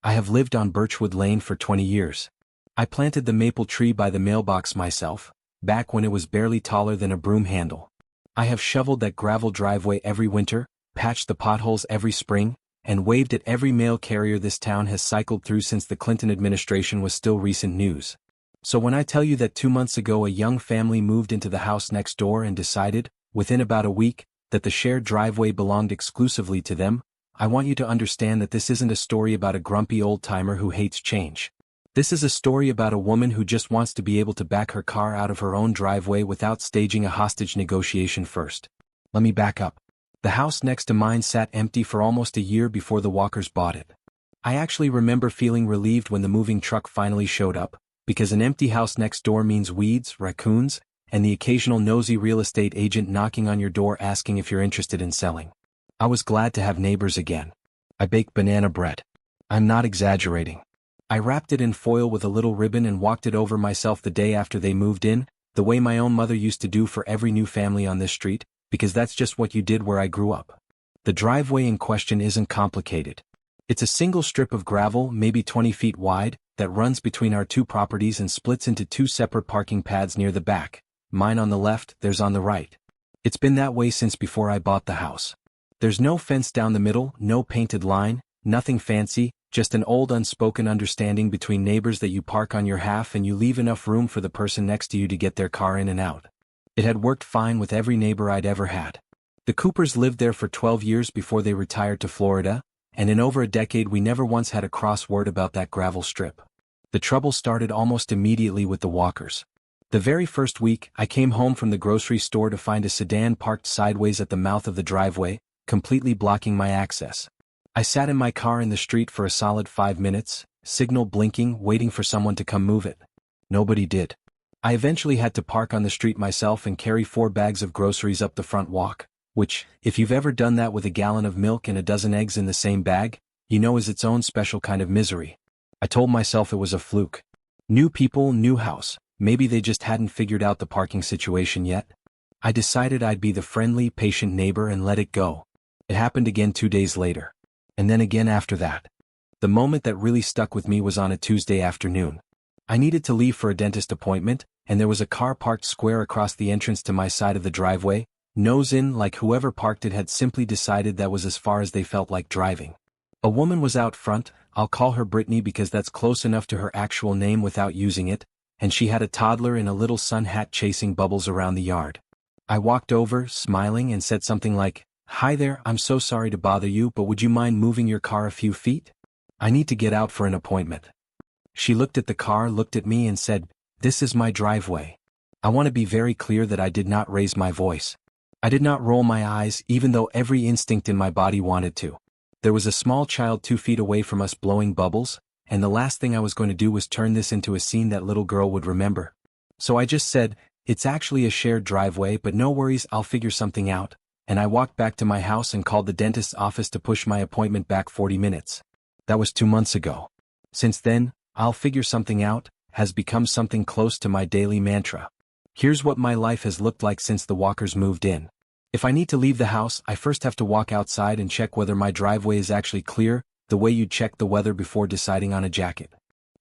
I have lived on Birchwood Lane for 20 years. I planted the maple tree by the mailbox myself, back when it was barely taller than a broom handle. I have shoveled that gravel driveway every winter, patched the potholes every spring, and waved at every mail carrier this town has cycled through since the Clinton administration was still recent news. So when I tell you that 2 months ago a young family moved into the house next door and decided, within about a week, that the shared driveway belonged exclusively to them, I want you to understand that this isn't a story about a grumpy old-timer who hates change. This is a story about a woman who just wants to be able to back her car out of her own driveway without staging a hostage negotiation first. Let me back up. The house next to mine sat empty for almost a year before the Walkers bought it. I actually remember feeling relieved when the moving truck finally showed up, because an empty house next door means weeds, raccoons, and the occasional nosy real estate agent knocking on your door asking if you're interested in selling. I was glad to have neighbors again. I baked banana bread. I'm not exaggerating. I wrapped it in foil with a little ribbon and walked it over myself the day after they moved in, the way my own mother used to do for every new family on this street, because that's just what you did where I grew up. The driveway in question isn't complicated. It's a single strip of gravel, maybe 20 feet wide, that runs between our two properties and splits into two separate parking pads near the back, mine on the left, theirs on the right. It's been that way since before I bought the house. There's no fence down the middle, no painted line, nothing fancy, just an old unspoken understanding between neighbors that you park on your half and you leave enough room for the person next to you to get their car in and out. It had worked fine with every neighbor I'd ever had. The Coopers lived there for 12 years before they retired to Florida, and in over a decade we never once had a cross word about that gravel strip. The trouble started almost immediately with the Walkers. The very first week, I came home from the grocery store to find a sedan parked sideways at the mouth of the driveway, completely blocking my access. I sat in my car in the street for a solid 5 minutes, signal blinking, waiting for someone to come move it. Nobody did. I eventually had to park on the street myself and carry 4 bags of groceries up the front walk, which, if you've ever done that with a gallon of milk and a dozen eggs in the same bag, you know is its own special kind of misery. I told myself it was a fluke. New people, new house, maybe they just hadn't figured out the parking situation yet. I decided I'd be the friendly, patient neighbor and let it go. It happened again 2 days later. And then again after that. The moment that really stuck with me was on a Tuesday afternoon. I needed to leave for a dentist appointment, and there was a car parked square across the entrance to my side of the driveway, nose in like whoever parked it had simply decided that was as far as they felt like driving. A woman was out front, I'll call her Brittany because that's close enough to her actual name without using it, and she had a toddler in a little sun hat chasing bubbles around the yard. I walked over, smiling, and said something like, "Hi there, I'm so sorry to bother you, but would you mind moving your car a few feet? I need to get out for an appointment." She looked at the car, looked at me and said, "This is my driveway." I want to be very clear that I did not raise my voice. I did not roll my eyes, even though every instinct in my body wanted to. There was a small child 2 feet away from us blowing bubbles, and the last thing I was going to do was turn this into a scene that little girl would remember. So I just said, "It's actually a shared driveway, but no worries, I'll figure something out," and I walked back to my house and called the dentist's office to push my appointment back 40 minutes. That was 2 months ago. Since then, "I'll figure something out" has become something close to my daily mantra. Here's what my life has looked like since the Walkers moved in. If I need to leave the house, I first have to walk outside and check whether my driveway is actually clear, the way you'd check the weather before deciding on a jacket.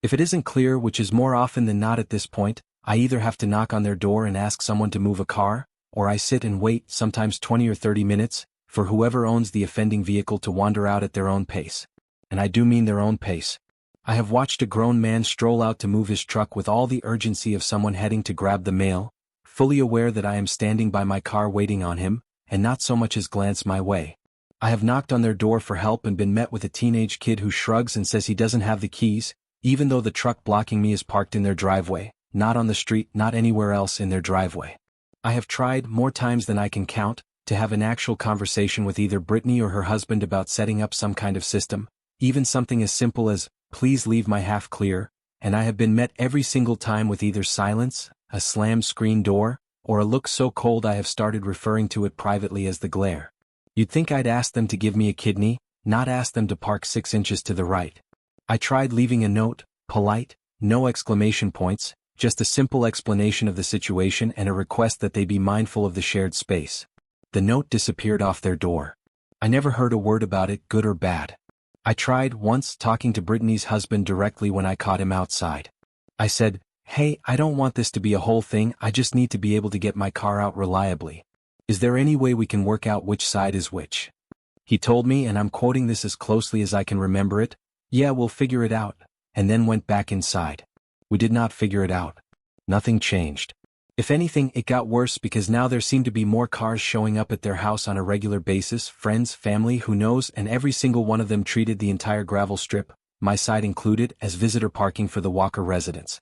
If it isn't clear, which is more often than not at this point, I either have to knock on their door and ask someone to move a car, or I sit and wait, sometimes 20 or 30 minutes, for whoever owns the offending vehicle to wander out at their own pace. And I do mean their own pace. I have watched a grown man stroll out to move his truck with all the urgency of someone heading to grab the mail, fully aware that I am standing by my car waiting on him, and not so much as glance my way. I have knocked on their door for help and been met with a teenage kid who shrugs and says he doesn't have the keys, even though the truck blocking me is parked in their driveway, not on the street, not anywhere else in their driveway. I have tried, more times than I can count, to have an actual conversation with either Brittany or her husband about setting up some kind of system, even something as simple as, "Please leave my half clear," and I have been met every single time with either silence, a slammed screen door, or a look so cold I have started referring to it privately as the glare. You'd think I'd ask them to give me a kidney, not ask them to park 6 inches to the right. I tried leaving a note, polite, no exclamation points, just a simple explanation of the situation and a request that they be mindful of the shared space. The note disappeared off their door. I never heard a word about it, good or bad. I tried once talking to Brittany's husband directly when I caught him outside. I said, "Hey, I don't want this to be a whole thing, I just need to be able to get my car out reliably. Is there any way we can work out which side is which?" He told me, and I'm quoting this as closely as I can remember it, "Yeah, we'll figure it out," and then went back inside. We did not figure it out. Nothing changed. If anything, it got worse because now there seemed to be more cars showing up at their house on a regular basis, friends, family, who knows, and every single one of them treated the entire gravel strip, my side included, as visitor parking for the Walker residents.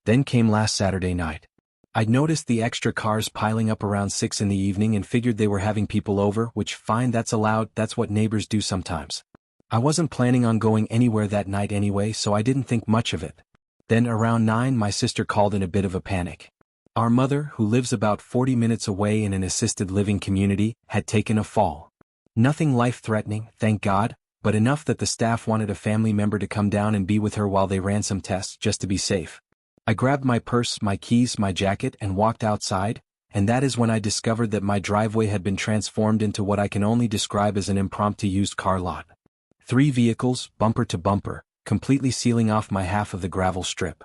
Then came last Saturday night. I'd noticed the extra cars piling up around 6 in the evening and figured they were having people over, which fine, that's allowed, that's what neighbors do sometimes. I wasn't planning on going anywhere that night anyway, so I didn't think much of it. Then around 9 my sister called in a bit of a panic. Our mother, who lives about 40 minutes away in an assisted living community, had taken a fall. Nothing life-threatening, thank God, but enough that the staff wanted a family member to come down and be with her while they ran some tests just to be safe. I grabbed my purse, my keys, my jacket, and walked outside, and that is when I discovered that my driveway had been transformed into what I can only describe as an impromptu used car lot. 3 vehicles, bumper to bumper, completely sealing off my half of the gravel strip.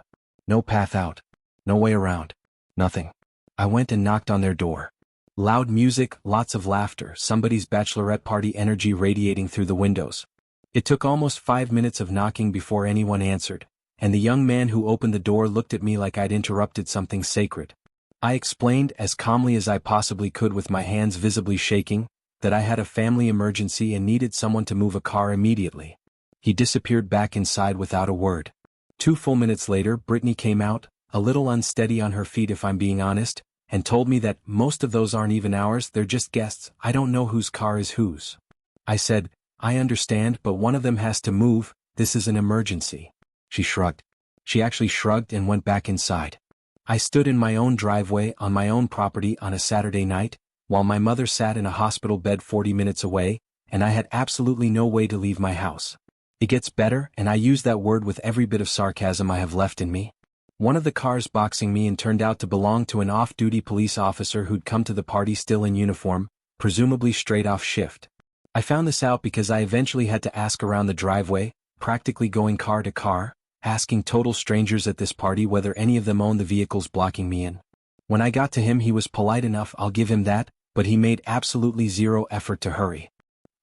No path out. No way around. Nothing. I went and knocked on their door. Loud music, lots of laughter, somebody's bachelorette party energy radiating through the windows. It took almost 5 minutes of knocking before anyone answered, and the young man who opened the door looked at me like I'd interrupted something sacred. I explained, as calmly as I possibly could with my hands visibly shaking, that I had a family emergency and needed someone to move a car immediately. He disappeared back inside without a word. 2 full minutes later, Brittany came out, a little unsteady on her feet if I'm being honest, and told me that most of those aren't even ours, they're just guests, I don't know whose car is whose. I said, "I understand, but one of them has to move, this is an emergency." She shrugged. She actually shrugged and went back inside. I stood in my own driveway on my own property on a Saturday night, while my mother sat in a hospital bed 40 minutes away, and I had absolutely no way to leave my house. It gets better, and I use that word with every bit of sarcasm I have left in me. One of the cars boxing me in turned out to belong to an off-duty police officer who'd come to the party still in uniform, presumably straight off shift. I found this out because I eventually had to ask around the driveway, practically going car to car, asking total strangers at this party whether any of them owned the vehicles blocking me in. When I got to him, he was polite enough, I'll give him that, but he made absolutely zero effort to hurry.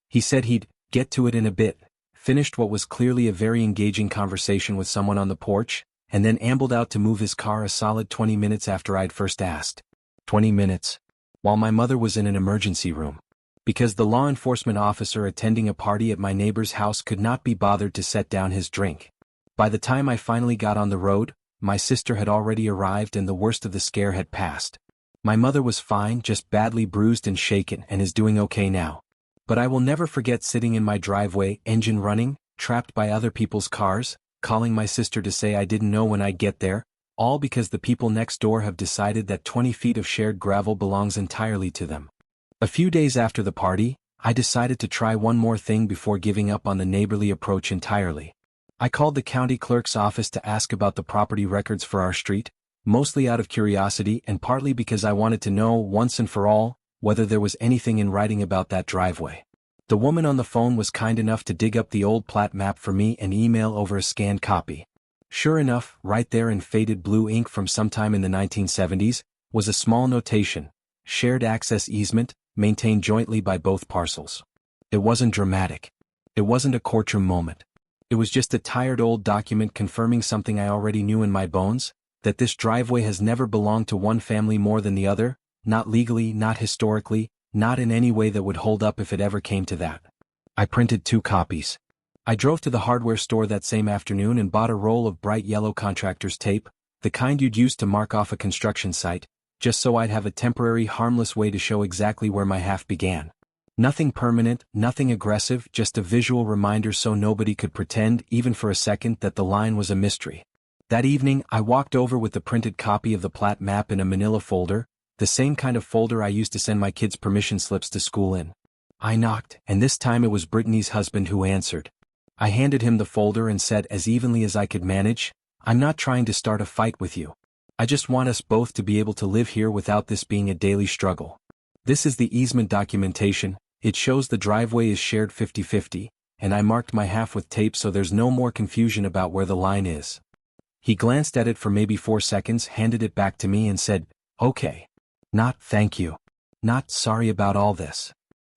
He said he'd get to it in a bit, finished what was clearly a very engaging conversation with someone on the porch, and then ambled out to move his car a solid 20 minutes after I'd first asked. 20 minutes. While my mother was in an emergency room. Because the law enforcement officer attending a party at my neighbor's house could not be bothered to set down his drink. By the time I finally got on the road, my sister had already arrived and the worst of the scare had passed. My mother was fine, just badly bruised and shaken, and is doing okay now. But I will never forget sitting in my driveway, engine running, trapped by other people's cars, calling my sister to say I didn't know when I'd get there, all because the people next door have decided that 20 feet of shared gravel belongs entirely to them. A few days after the party, I decided to try one more thing before giving up on the neighborly approach entirely. I called the county clerk's office to ask about the property records for our street, mostly out of curiosity and partly because I wanted to know once and for all whether there was anything in writing about that driveway. The woman on the phone was kind enough to dig up the old plat map for me and email over a scanned copy. Sure enough, right there in faded blue ink from sometime in the 1970s, was a small notation: shared access easement, maintained jointly by both parcels. It wasn't dramatic. It wasn't a courtroom moment. It was just a tired old document confirming something I already knew in my bones, that this driveway has never belonged to one family more than the other, not legally, not historically, not in any way that would hold up if it ever came to that. I printed 2 copies. I drove to the hardware store that same afternoon and bought a roll of bright yellow contractor's tape, the kind you'd use to mark off a construction site, just so I'd have a temporary, harmless way to show exactly where my half began. Nothing permanent, nothing aggressive, just a visual reminder so nobody could pretend, even for a second, that the line was a mystery. That evening, I walked over with the printed copy of the plat map in a manila folder, the same kind of folder I used to send my kids' permission slips to school in. I knocked, and this time it was Brittany's husband who answered. I handed him the folder and said as evenly as I could manage, "I'm not trying to start a fight with you. I just want us both to be able to live here without this being a daily struggle. This is the easement documentation. It shows the driveway is shared 50-50, and I marked my half with tape so there's no more confusion about where the line is. He glanced at it for maybe 4 seconds, handed it back to me and said, "Okay." Not "thank you." Not "sorry about all this."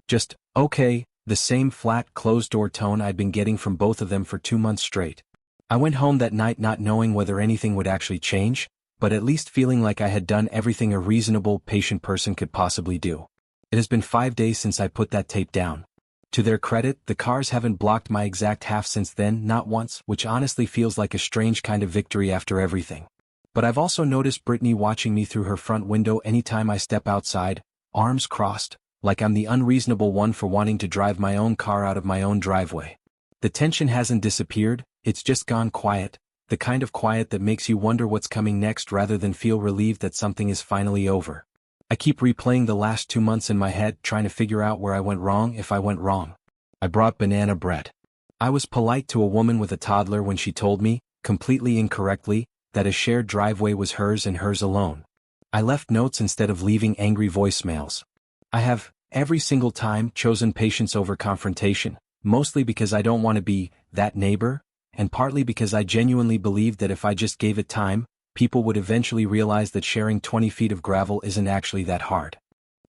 Just, "Okay," the same flat, closed-door tone I'd been getting from both of them for 2 months straight. I went home that night not knowing whether anything would actually change, but at least feeling like I had done everything a reasonable, patient person could possibly do. It has been 5 days since I put that tape down. To their credit, the cars haven't blocked my exact half since then, not once, which honestly feels like a strange kind of victory after everything. But I've also noticed Brittany watching me through her front window anytime I step outside, arms crossed, like I'm the unreasonable one for wanting to drive my own car out of my own driveway. The tension hasn't disappeared, it's just gone quiet, the kind of quiet that makes you wonder what's coming next rather than feel relieved that something is finally over. I keep replaying the last 2 months in my head, trying to figure out where I went wrong if I went wrong. I brought banana bread. I was polite to a woman with a toddler when she told me, completely incorrectly, that a shared driveway was hers and hers alone. I left notes instead of leaving angry voicemails. I have, every single time, chosen patience over confrontation, mostly because I don't want to be that neighbor, and partly because I genuinely believed that if I just gave it time, people would eventually realize that sharing 20 feet of gravel isn't actually that hard.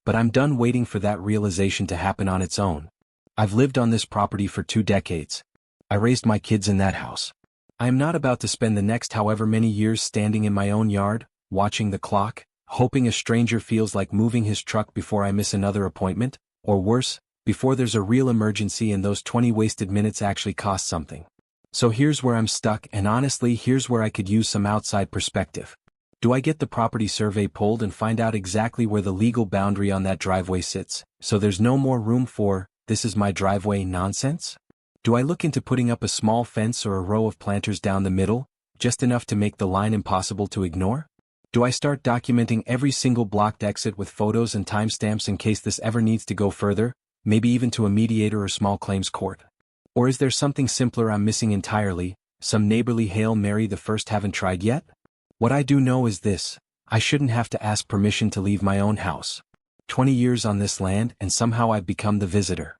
But I'm done waiting for that realization to happen on its own. I've lived on this property for 2 decades. I raised my kids in that house. I am not about to spend the next however many years standing in my own yard, watching the clock, hoping a stranger feels like moving his truck before I miss another appointment, or worse, before there's a real emergency and those 20 wasted minutes actually cost something. So here's where I'm stuck, and honestly here's where I could use some outside perspective. Do I get the property survey pulled and find out exactly where the legal boundary on that driveway sits, so there's no more room for, "this is my driveway" nonsense? Do I look into putting up a small fence or a row of planters down the middle, just enough to make the line impossible to ignore? Do I start documenting every single blocked exit with photos and timestamps in case this ever needs to go further, maybe even to a mediator or small claims court? Or is there something simpler I'm missing entirely, some neighborly Hail Mary the first haven't tried yet? What I do know is this: I shouldn't have to ask permission to leave my own house. 20 years on this land and somehow I've become the visitor.